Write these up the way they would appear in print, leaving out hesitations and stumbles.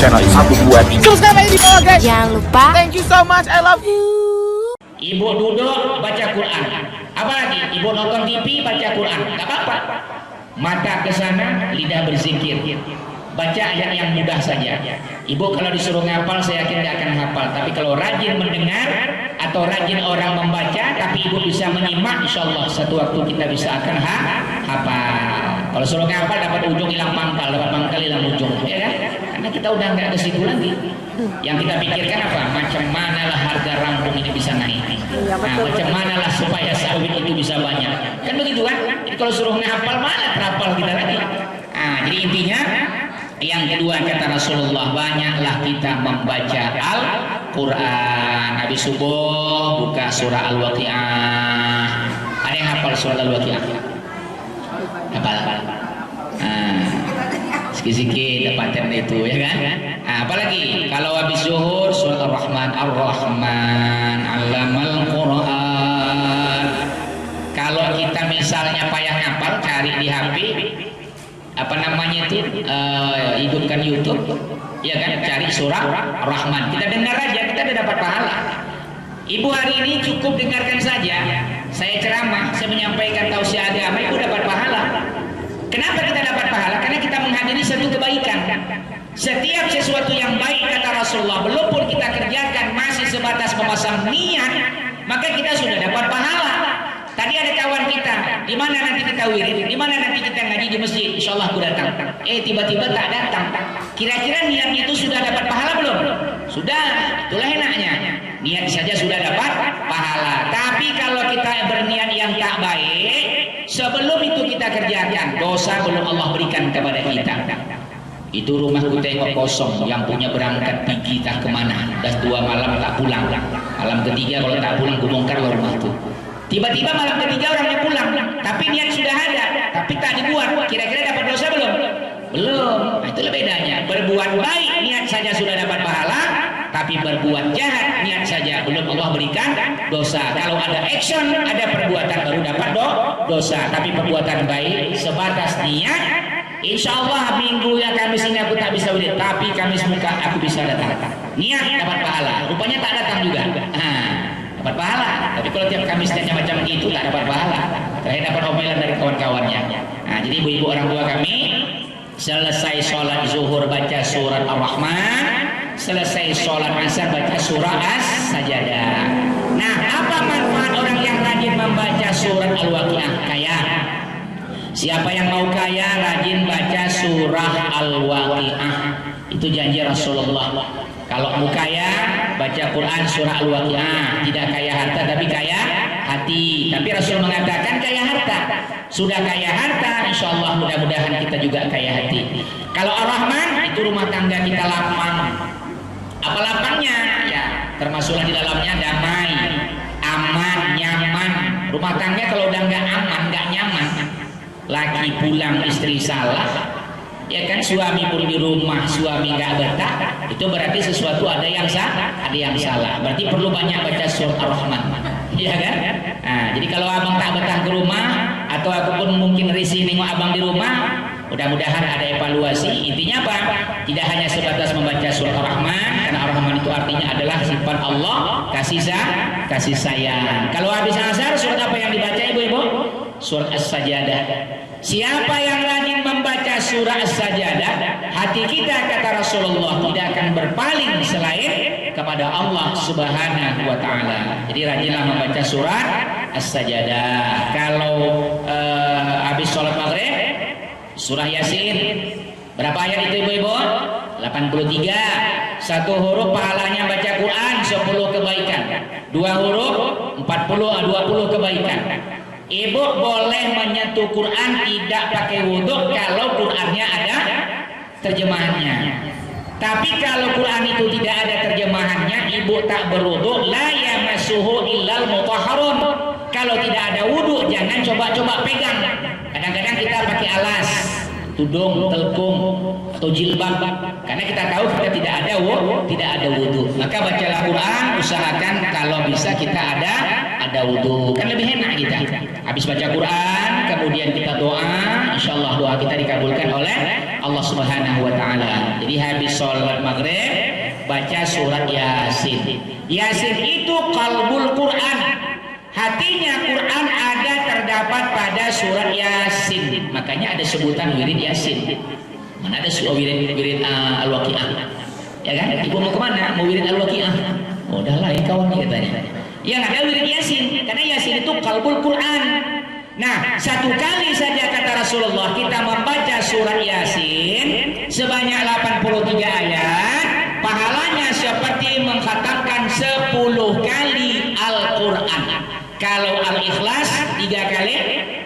channel 123. Subscribe aja di bawah guys. Jangan lupa. Thank you so much, I love you. Ibu duduk baca Quran. Apalagi ibu nonton TV baca Quran. Gak apa-apa. Mata ke sana, lidah berzikir. Baca ayat yang mudah saja. Ibu kalau disuruh ngapal saya yakin gak akan hafal. Tapi kalau rajin mendengar atau rajin orang membaca, tapi ibu bisa menyimak, insya Allah satu waktu kita bisa akan hafal. Kalau suruh ngapal dapat ujung hilang pangkal, dapat pangkal hilang ujung, ya kan? Karena kita udah nggak ke situ lagi. Yang kita pikirkan apa? Macam manalah harga rampung ini bisa naik. Nah, macam manalah supaya sawit itu bisa banyak. Kan begitu kan? Jadi kalau suruh ngapal mana terapal kita lagi? Nah, jadi intinya yang kedua kata Rasulullah, banyaklah kita membaca Al-Quran. Habis subuh buka surah Al-Waqi'ah. Ada yang hafal surah Al-Waqi'ah? Hafal? Sikit-sikit dapatin itu, ya kan? Apalagi kalau habis zuhur surat Ar-Rahman, Ar-Rahman, Allamal Quran. Kalau kita misalnya payah ngapal, cari di HP apa namanya itu, hidupkan YouTube, ya kan, cari surah Ar-Rahman, kita dengar aja, kita udah dapat pahala. Ibu hari ini cukup dengarkan saja saya ceramah, saya menyampaikan tausiah agama, ibu dapat pahala. Kenapa kita dapat pahala? Karena kita menghadiri satu kebaikan. Setiap sesuatu yang baik kata Rasulullah, belum pun kita kerjakan masih sebatas memasang niat, maka kita sudah dapat pahala. Tadi ada kawan kita, di mana nanti kita wirid, di mana nanti kita ngaji di masjid, insya Allah aku datang. Tiba-tiba tak datang. Kira-kira niatnya itu sudah dapat pahala belum? Sudah, itulah enaknya. Niat saja sudah dapat pahala. Tapi kalau kita berniat yang tak baik, sebelum itu kita kerjakan, dosa belum Allah berikan kepada kita. Itu rumahku tengok kosong, yang punya berangkat pergi tak kemana, dah 2 malam tak pulang. Malam ketiga kalau tak pulang, ku bongkar rumah itu. Tiba-tiba malam ketiga orangnya pulang, tapi niat sudah ada, tapi tak dibuat. Kira-kira dapat dosa belum? Belum. Nah, itulah bedanya. Berbuat baik niat saja sudah dapat pahala, tapi berbuat jahat niat saja belum Allah berikan dosa. Kalau ada action, ada perbuatan baru dapat dosa. Tapi perbuatan baik sebatas niat, insya Allah minggu yang Kamis ini aku tak bisa wirid, tapi Kamis muka aku bisa datang. Niat dapat pahala. Rupanya tak datang juga. Dapat pahala. Tapi kalau tiap Kamis niatnya macam itu tak dapat pahala. Terakhir dapat omelan dari kawan-kawannya. Nah, jadi ibu-ibu orang tua kami, selesai sholat zuhur baca surat Ar-Rahman, selesai sholat asar baca surah As-Sajadah. Nah, apa manfaat orang yang rajin membaca surat Al-Waqi'ah? Kaya. Siapa yang mau kaya rajin baca surah Al-Waqi'ah. Itu janji Rasulullah. Kalau mau kaya baca Quran surah Al-Waqi'ah. Tidak kaya harta tapi kaya hati. Tapi Rasul mengatakan kaya harta. Sudah kaya harta, insya Allah mudah-mudahan kita juga kaya hati. Kalau Ar-Rahman itu rumah tangga kita lapang. Apa lapangnya? Ya, termasuklah di dalamnya damai, aman, nyaman. Rumah tangga kalau udah nggak aman, nggak nyaman, laki pulang istri salah, ya kan, suami pun di rumah suami nggak betah, itu berarti sesuatu ada yang salah. Berarti perlu banyak baca surat Ar-Rahman, ya kan? Nah, jadi kalau abang tak betah ke rumah atau aku pun mungkin risih nengok abang di rumah, mudah-mudahan ada evaluasi. Intinya apa? Tidak hanya sebatas membaca surat Ar-Rahman, karena Ar-Rahman itu artinya adalah sifat Allah, kasih sayang. Kalau habis asar surat apa yang dibaca ibu-ibu? Surat As-Sajadah. Siapa yang rajin membaca surah As-Sajadah, hati kita kata Rasulullah tidak akan berpaling selain kepada Allah Subhanahu wa taala. Jadi rajinlah membaca surat As-Sajadah. Kalau habis sholat maghrib surah Yasin. Berapa ayat itu ibu-ibu? 83. 1 huruf pahalanya baca Quran 10 kebaikan. 2 huruf 20 kebaikan. Ibu boleh menyentuh Quran tidak pakai wudhu kalau Qurannya ada terjemahannya. Tapi kalau Quran itu tidak ada terjemahannya, ibu tak berwudhu, la yamassuhu illal mutahharun. Kalau tidak ada wudhu, jangan coba-coba pegang. Kadang-kadang kita pakai alas, tudung, telkung, atau jilbab, karena kita tahu kita tidak ada wudhu. Maka bacalah Quran, usahakan kalau bisa kita ada wudhu, kan lebih enak kita. Habis baca Quran, kemudian kita doa, insya Allah doa doa kita dikabulkan oleh Allah Subhanahu wa taala. Jadi habis sholat maghrib baca surat Yasin. Yasin itu qalbul Quran. Hatinya Quran ada terdapat pada surat Yasin. Makanya ada sebutan wirid Yasin. Mana ada wirid Al-Waqiah. Ya kan? Ibu mau kemana? Mau wirid Al-Waqiah. Oh, udah lain kawan katanya. Yang ada wirid Yasin. Karena Yasin itu qalbul Quran. Nah, satu kali saja kata Rasulullah kita membaca surat Yasin sebanyak 83 ayat, pahalanya seperti mengkhatamkan 10 kali Al-Quran. Kalau Al-Ikhlas 3 kali,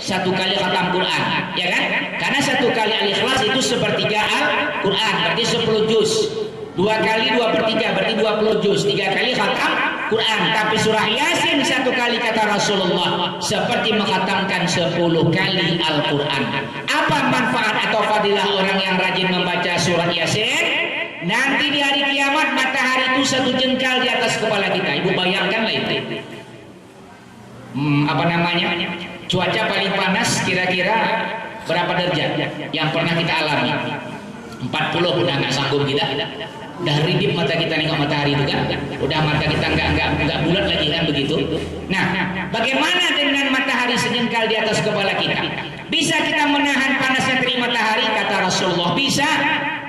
1 kali khatam Quran, ya kan? Karena 1 kali Al-Ikhlas itu sepertiga Al-Quran, berarti 10 juz. 2 kali 2/3 berarti 20 juz. 3 kali khatam Quran. Tapi surah Yasin 1 kali kata Rasulullah seperti mengkhatamkan 10 kali Al-Quran. Apa manfaat atau fadilah orang yang rajin membaca surat Yasin? Nanti di hari kiamat matahari itu 1 jengkal di atas kepala kita. Ibu bayangkanlah itu. Cuaca paling panas kira-kira berapa derajat yang pernah kita alami? 40 udah nggak sanggup kita. Udah ridip mata kita nengok matahari itu kan. Udah mata kita nggak bulat lagi kan begitu. Nah, bagaimana dengan matahari sejengkal di atas kepala kita? Bisa kita menahan panasnya terik matahari? Kata Rasulullah bisa.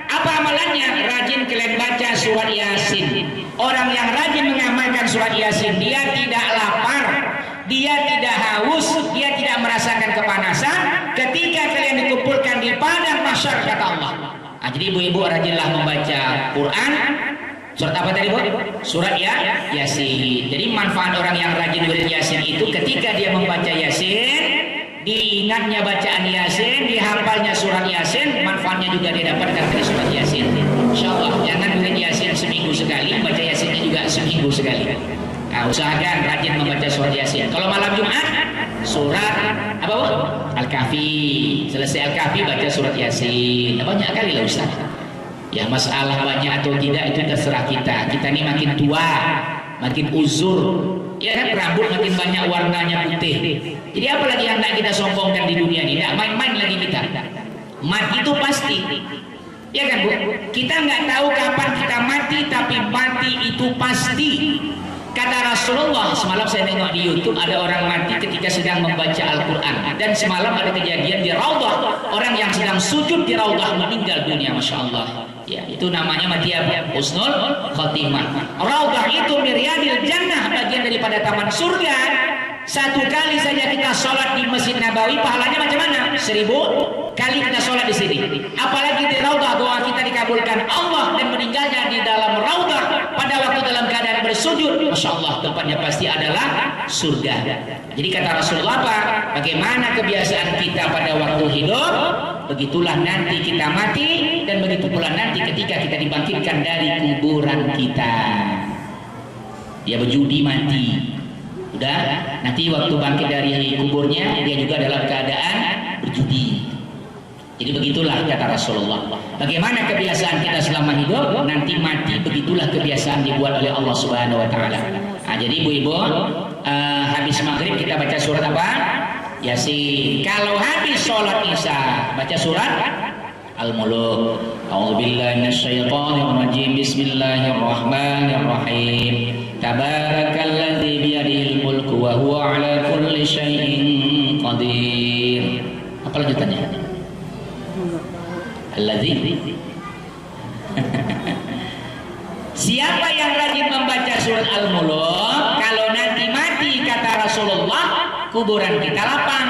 Apa amalannya? Rajin kalian baca surat Yasin. Orang yang rajin mengamalkan surat Yasin, dia tidak lapar, dia tidak haus, dia tidak merasakan kepanasan ketika kalian dikumpulkan di padang mahsyar kata Allah. Nah, jadi ibu-ibu rajinlah membaca Quran. Surat apa tadi Bu? Surat Yasin. Jadi manfaat orang yang rajin wirid Yasin itu ketika dia membaca Yasin, diingatnya bacaan Yasin, dihafalnya surat Yasin, manfaatnya juga didapatkan dari surat Yasin. Insyaallah jangan wirid Yasin seminggu sekali, baca Yasinnya juga seminggu sekali. Nah, usahakan rajin membaca surat Yasin. Kalau malam Jumat surat apa Bu? Al-Kahfi. Selesai Al-Kahfi baca surat Yasin. Banyak kali lah Ustaz. Ya masalah banyak atau tidak itu terserah kita. Kita ini makin tua, makin uzur. Ya kan rambut makin banyak warnanya putih. Jadi apalagi yang tidak kita sombongkan di dunia ini? Tidak main-main lagi kita. Mati itu pasti. Ya kan Bu? Kita nggak tahu kapan kita mati, tapi mati itu pasti. Kata Rasulullah, semalam saya tengok di YouTube ada orang mati ketika sedang membaca Al-Quran. Dan semalam ada kejadian di Raudah, orang yang sedang sujud di Raudah meninggal dunia, Masya Allah. Ya, itu namanya mati apa? Husnul Khotimah. Raudah itu miryadil jannah, bagian daripada taman surga. 1 kali saja kita sholat di Masjid Nabawi, pahalanya macam mana? 1000 kali kita sholat di sini. Apalagi di Raudah, doa kita dikabulkan Allah dan meninggalnya di dalam Raudah pada waktu dalam keadaan bersujud. Masya Allah, tempatnya pasti adalah surga. Jadi kata Rasulullah apa? Bagaimana kebiasaan kita pada waktu hidup, begitulah nanti kita mati, dan begitu pula nanti ketika kita dibangkitkan dari kuburan kita. Dia berjudi mati. Udah, nanti waktu bangkit dari kuburnya dia juga dalam keadaan berjudi. Jadi begitulah kata Rasulullah. Bagaimana kebiasaan kita selama hidup, nanti mati begitulah kebiasaan dibuat oleh Allah Subhanahu wa taala. Nah, jadi ibu-ibu, habis maghrib kita baca surat apa? Yasin. Kalau habis sholat Isya baca surat Al-Muluk. A'udzubillahi minasyaitonirrajim. Bismillahirrahmanirrahim. Tabarakalladzi biyadihil mulku wa huwa ala kulli syai'in qadir. Apa lanjutannya? Alladzi. Siapa yang rajin membaca surat Al-Muluk, kalau nanti mati kata Rasulullah, kuburan kita lapang.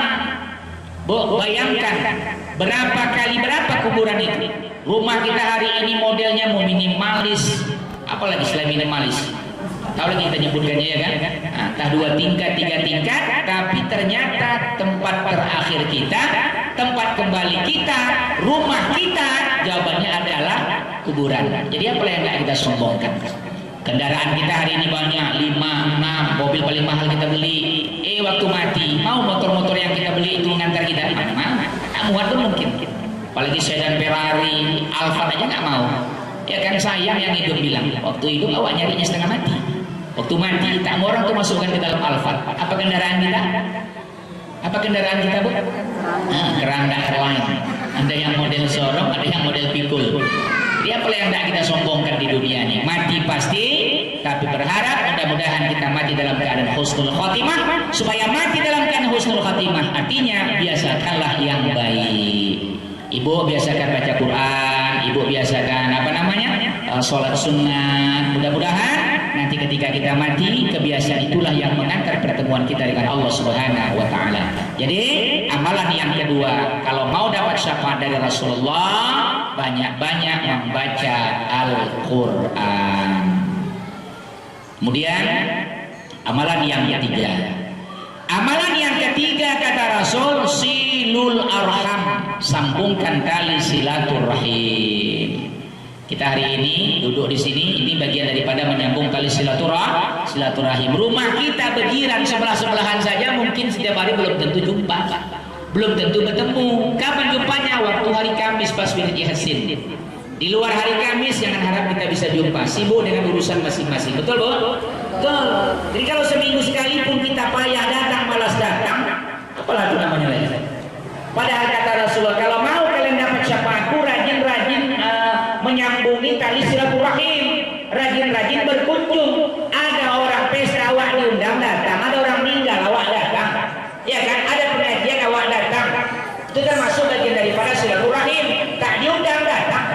Bu, bayangkan berapa kuburan itu. Rumah kita hari ini modelnya mau minimalis, apalagi selain minimalis. Tahu lagi kita nyebutkannya ya kan? Nah, entah 2 tingkat, 3 tingkat, tapi ternyata tempat terakhir kita, tempat kembali kita, rumah kita, jawabannya adalah kuburan. Jadi apa yang nggak kita sombongkan? Kendaraan kita hari ini banyak, 5, 6, mobil paling mahal kita beli. Waktu mati, mau motor-motor yang kita beli itu mengantar kita? Mana? Tak muat pun mungkin. Apalagi sedan Ferrari, Alphard aja nggak mau. Ya kan sayang yang hidup bilang, waktu hidup awak nyarinya setengah mati. Waktu mati, tak mau orang tuh masukkan ke dalam Alphard. Apa kendaraan kita? Apa kendaraan kita Bu? Keranda Airline. Ada yang model sorong, ada yang model pikul. Jadi apalah yang tidak kita sombongkan di dunia ini. Mati pasti, tapi berharap mudah-mudahan kita mati dalam keadaan husnul khotimah. Supaya mati dalam keadaan husnul khotimah, artinya biasakanlah yang baik. Ibu biasakan baca Quran, ibu biasakan sholat sunnah. Mudah-mudahan nanti ketika kita mati, kebiasaan itulah yang mengantar pertemuan kita dengan Allah Subhanahu wa taala. Jadi amalan yang kedua, kalau mau dapat syafaat dari Rasulullah, banyak-banyak membaca Al-Qur'an. Kemudian amalan yang ketiga. Amalan yang ketiga kata Rasul, silul arham, sambungkan tali silaturahim. Kita hari ini duduk di sini, ini bagian daripada menyambung tali silaturahim. Rumah kita berjiran sebelah-sebelahan saja, mungkin setiap hari belum tentu jumpa, belum tentu bertemu. Kapan jumpanya? Waktu hari Kamis pas wirid Yasin. Di luar hari Kamis jangan harap kita bisa jumpa, sibuk dengan urusan masing-masing. Betul, Bu? Betul. Jadi kalau seminggu sekali pun kita payah datang, malas datang, apalah itu namanya lagi. Padahal kata Rasulullah, kalau mau kalian dapat syafaatku, rajin-rajin menyambungi tali silaturahim, rajin-rajin berkunjung. Ada orang pesta awak diundang datang, ada orang meninggal awak datang, ya kan? Ada pengajian awak datang, itu kan masuk bagian daripada silaturahim. Tak diundang datang,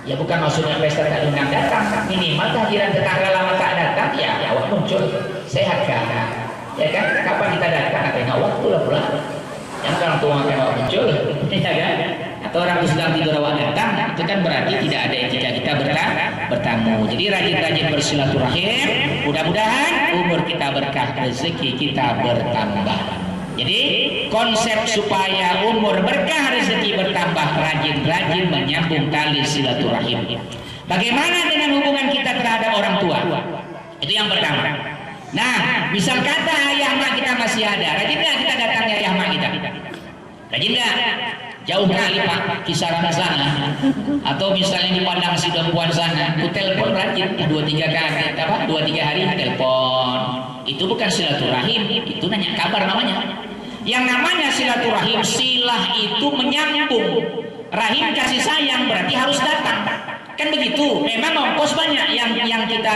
ya bukan maksudnya pesta tak diundang datang, minimal kehadiran tetangga lama tak datang, ya awak muncul, sehat kan? Ya kan? Kapan kita datang? Tengok waktu lah pula. Yang orang tua kan awak muncul, ya kan? Atau orang sedang tidur awak datang, itu kan berarti tidak ada etika kita bertamu. Jadi rajin-rajin bersilaturahim, mudah-mudahan umur kita berkah, rezeki kita bertambah. Jadi konsep supaya umur berkah, rezeki bertambah, rajin-rajin menyambung tali silaturahim. Bagaimana dengan hubungan kita terhadap orang tua? Itu yang pertama. Nah, misal kata ayah mak kita masih ada, rajin nggak kita datangnya ayah mak kita? Rajin nggak? Jauh kali Pak, kisaran sana, atau misalnya di Padang Sidempuan sana, ku telepon rajin 2-3 kali, 2-3 hari telepon. Itu bukan silaturahim, itu nanya kabar namanya. Yang namanya silaturahim, silah itu menyambung, rahim kasih sayang, berarti harus datang. Kan begitu. Memang ongkos banyak yang kita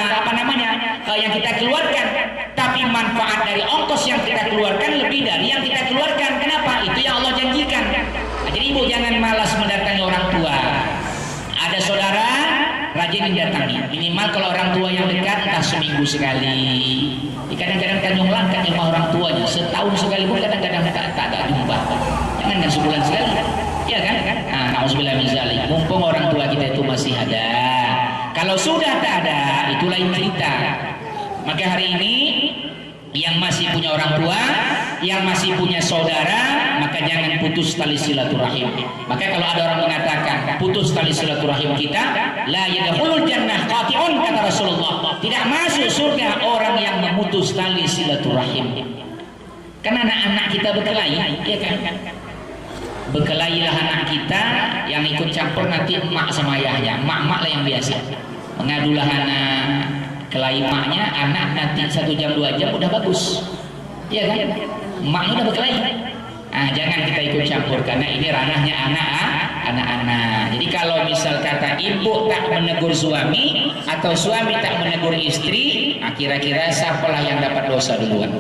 yang kita keluarkan, tapi manfaat dari ongkos yang kita keluarkan lebih dari yang kita keluarkan. Kenapa? Itu yang Allah janjikan. Jadi ibu jangan malas mendatangi orang tua. Ada saudara, rajin mendatangi. Minimal kalau orang tua yang dekat, entah seminggu sekali. Kadang-kadang Tanjung Langkat rumah orang tuanya, setahun sekali pun kadang-kadang tak ada jumpa. Jangan kan sebulan sekali. Ya kan? Nah, na'udzubillah min dzalik. Mumpung orang tua kita itu masih ada. Kalau sudah tak ada, itu lain cerita. Maka hari ini yang masih punya orang tua, yang masih punya saudara, maka jangan putus tali silaturahim. Maka kalau ada orang mengatakan putus tali silaturahim kita, la yadkhulul jannah qati'un, kata Rasulullah, tidak masuk surga orang yang memutus tali silaturahim. Karena anak-anak kita berkelahi, ya kan? Berkelailah anak kita, yang ikut campur nanti emak sama ayahnya. Emak-emak lah yang biasa, mengadulah anak, kelahi emaknya, anak nanti 1 jam 2 jam udah bagus, ya kan? Emaknya udah berkelahi. Nah, jangan kita ikut campur, karena ini ranahnya anak-anak. Jadi kalau misal kata ibu tak menegur suami atau suami tak menegur istri, nah kira-kira siapalah yang dapat dosa duluan?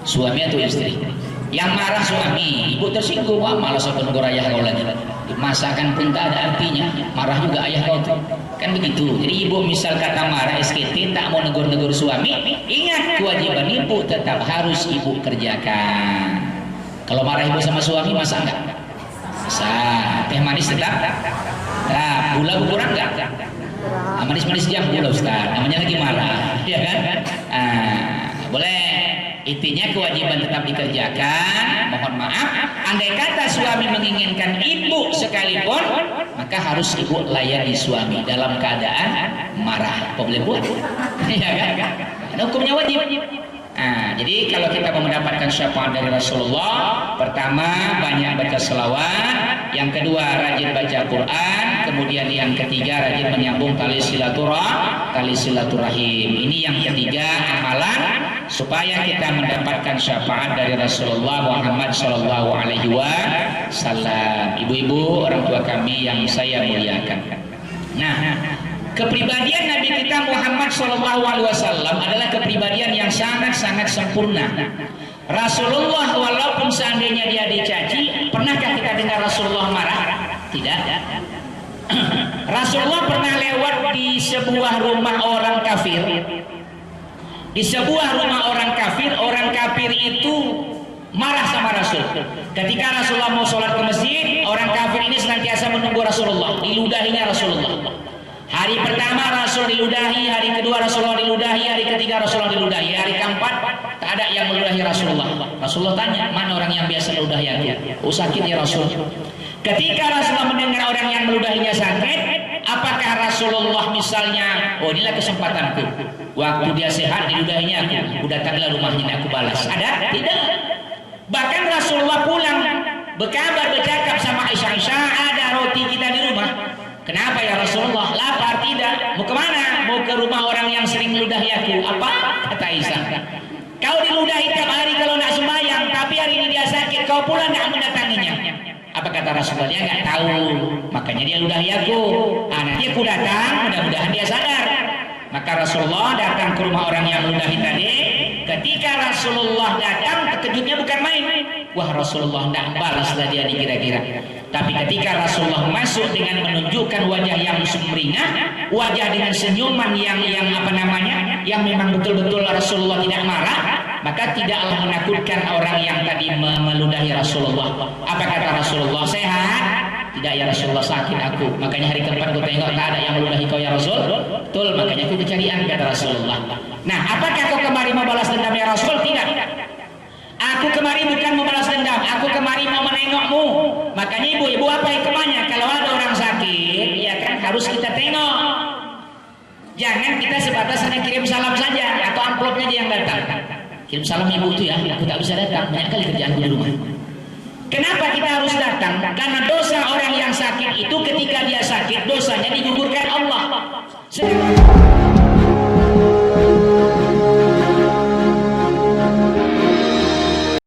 Suami atau istri? Yang marah suami, ibu tersinggung, wah malas aku negur ayah kau lagi. Masakan pun tak ada artinya, marah juga ayah kau tuh. Kan begitu. Jadi ibu misal kata marah SKT tak mau negur-negur suami, ingat kewajiban ibu tetap harus ibu kerjakan. Kalau marah ibu sama suami, masa enggak? Masa. Teh manis tetap? Nah, gula kurang enggak? Nah, manis-manis jam gula Ustaz, namanya lagi marah, ya kan? Boleh. Intinya kewajiban tetap dikerjakan. Mohon maaf, andai kata suami menginginkan ibu sekalipun, maka harus ibu layani suami dalam keadaan marah. Kok boleh buat? Ya kan? Hukumnya wajib. Nah, jadi kalau kita mau mendapatkan syafaat dari Rasulullah, pertama banyak baca selawat, yang kedua rajin baca Quran, kemudian yang ketiga rajin menyambung tali silaturahim. Ini yang ketiga amalan supaya kita mendapatkan syafaat dari Rasulullah Muhammad Sallallahu Alaihi Wasallam. Ibu-ibu, orang tua kami yang saya muliakan. Nah, kepribadian Nabi kita Muhammad Sallallahu Alaihi Wasallam adalah kepribadian yang sangat-sangat sempurna. Rasulullah walaupun seandainya dia dicaci, pernahkah kita dengar Rasulullah marah? Tidak. Rasulullah pernah lewat di sebuah rumah orang kafir. Di sebuah rumah orang kafir itu marah sama Rasul. Ketika Rasulullah mau sholat ke masjid, orang kafir ini senantiasa menunggu Rasulullah, diludahinya Rasulullah. Hari pertama Rasul diludahi, hari kedua Rasulullah diludahi, hari ketiga Rasulullah diludahi, hari keempat tak ada yang meludahi Rasulullah. Rasulullah tanya, mana orang yang biasa meludahi aku? Oh, sakit ya Rasul. Ketika Rasulullah mendengar orang yang meludahinya sakit, apakah Rasulullah misalnya, oh inilah kesempatanku, waktu dia sehat diludahinya aku datanglah rumahnya aku balas? Ada? Tidak. Bahkan Rasulullah pulang berkabar bercakap sama Aisyah, ada roti kita di rumah. Kenapa ya Rasulullah? Lapar? Tidak. Mau kemana? Mau ke rumah orang yang sering meludahi aku. Apa? Kata Aisyah, kau diludahi tiap hari kalau nak sembahyang, tapi hari ini dia sakit, kau pula nak mendatanginya. Apa kata Rasulullah? Dia nggak tahu, makanya dia ludahi aku. Nanti aku datang, mudah-mudahan dia sadar. Maka Rasulullah datang ke rumah orang yang meludahi tadi. Ketika Rasulullah datang, terkejutnya bukan main. Wah, Rasulullah tidak balaslah dia dikira-kira. Tapi ketika Rasulullah masuk dengan menunjukkan wajah yang sumringah, wajah dengan senyuman yang memang betul-betul Rasulullah tidak marah, maka tidaklah menakutkan orang yang tadi meludahi Rasulullah. Apa kata Rasulullah? Sehat? Tidak ya Rasulullah, sakit aku. Makanya hari keempat aku tengok tak ada yang meludahi kau ya Rasul. Betul, makanya aku kecarian, kata Rasulullah. Nah, apakah kau kemari mau balas dendam ya Rasul? Tidak. Aku kemari bukan mau balas dendam, aku kemari mau menengokmu. Makanya ibu-ibu apa hikmahnya? Kalau ada orang sakit, ya kan harus kita tengok. Jangan kita sebatas hanya kirim salam saja atau amplopnya aja yang datang. Kirim salam ibu itu ya, aku tak bisa datang, banyak kali kerjaanku di rumah. Kenapa kita harus datang? Karena dosa orang yang sakit itu ketika dia sakit, dosanya digugurkan Allah.